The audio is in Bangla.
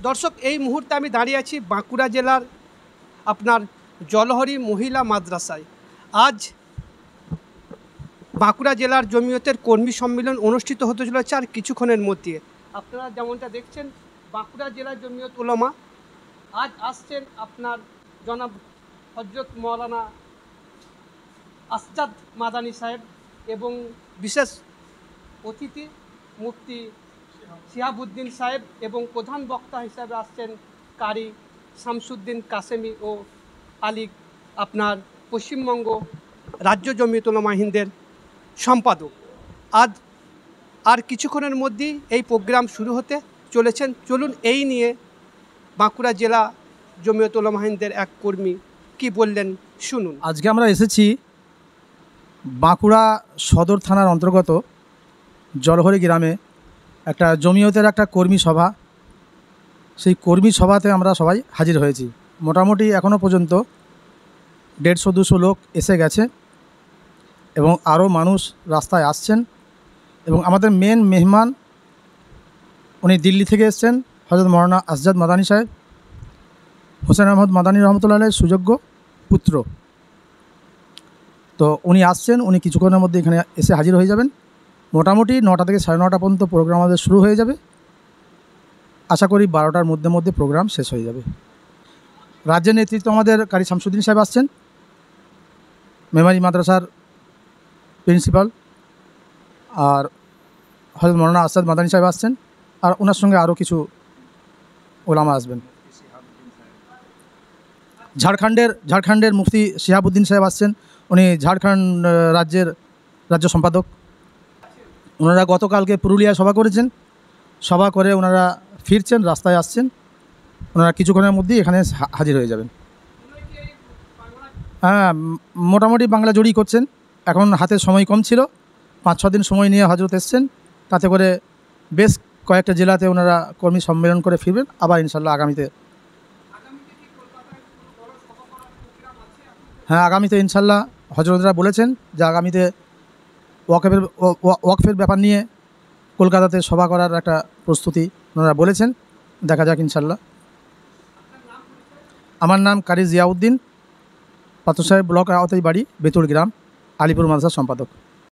দর্শক, এই মুহূর্তে আমি দাঁড়িয়ে আছি বাঁকুড়া জেলার আপনার জলহরি মহিলা মাদ্রাসায়। আজ বাঁকুড়া জেলার জমিয়তের কর্মী সম্মেলন অনুষ্ঠিত হতে চলেছে আর কিছুক্ষণের মধ্যে। আপনারা যেমনটা দেখছেন, বাঁকুড়া জেলার জমিয়ত উলামা আজ আসছেন আপনার জনাব হজরত মৌলানা আসজাদ মাদানী সাহেব এবং বিশেষ অতিথি মুফতি শিহাবুদ্দিন সাহেব এবং প্রধান বক্তা হিসাবে আসছেন কারি শামসুদ্দিন কাসেমি ও আলিক, আপনার পশ্চিমবঙ্গ রাজ্য জমিয়ত উলামা হিন্দের সম্পাদক। আজ আর কিছুক্ষণের মধ্যেই এই প্রোগ্রাম শুরু হতে চলেছেন। চলুন এই নিয়ে বাঁকুড়া জেলা জমিয়ত উলামা হিন্দের এক কর্মী কি বললেন শুনুন। আজকে আমরা এসেছি বাঁকুড়া সদর থানার অন্তর্গত জলহরি গ্রামে একটা জমিয়তের একটা কর্মী সভা। সেই কর্মী সভাতে আমরা সবাই হাজির হয়েছি। মোটামুটি এখনও পর্যন্ত 150-200 লোক এসে গেছে এবং আরও মানুষ রাস্তায় আসছেন। এবং আমাদের মেন মেহমান উনি দিল্লি থেকে এসছেন, হযরত মৌলানা আসজাদ মাদানী সাহেব, হোসেন আহমদ মাদানী রহমতুল্লাহ সুযোগ্য পুত্র। তো উনি আসছেন, উনি কিছুক্ষণের মধ্যে এখানে এসে হাজির হয়ে যাবেন। মোটামুটি 9টা থেকে 9:30 পর্যন্ত প্রোগ্রাম আমাদের শুরু হয়ে যাবে। আশা করি 12টার মধ্যে প্রোগ্রাম শেষ হয়ে যাবে। রাজ্যের নেতৃত্ব আমাদের কারি শামসুদ্দিন সাহেব আসছেন, মেমারি মাদ্রাসার প্রিন্সিপাল, আর হযরত মৌলানা আসজাদ মাদানী সাহেব আসছেন, আর ওনার সঙ্গে আরও কিছু ওলামা আসবেন। ঝাড়খণ্ডের মুফতি শিহাবুদ্দিন সাহেব আসছেন, উনি ঝাড়খণ্ড রাজ্য সম্পাদক। ওনারা গতকালকে পুরুলিয়ায় সভা করেছেন, সভা করে ওনারা ফিরছেন, রাস্তায় আসছেন। ওনারা কিছুক্ষণের মধ্যেই এখানে হাজির হয়ে যাবেন। হ্যাঁ, মোটামুটি বাংলা জুড়েই করছেন। এখন হাতে সময় কম ছিল, 5-6 দিন সময় নিয়ে হজরত এসছেন। তাতে করে বেশ কয়েকটা জেলাতে ওনারা কর্মী সম্মেলন করে ফিরবেন। আবার ইনশাল্লাহ আগামীতে আগামীতে ইনশাল্লাহ হজরতরা বলেছেন যে আগামীতে ওয়াকফের ব্যাপার নিয়ে কলকাতাতে সভা করার একটা প্রস্তুতি ওনারা বলেছেন। দেখা যাক ইনশাল্লাহ। আমার নাম কারি জিয়াউদ্দিন, পাথর সাহেব ব্লক আওতায় বাড়ি, বেতুল গ্রাম, আলিপুর মাদ্রাসার সম্পাদক।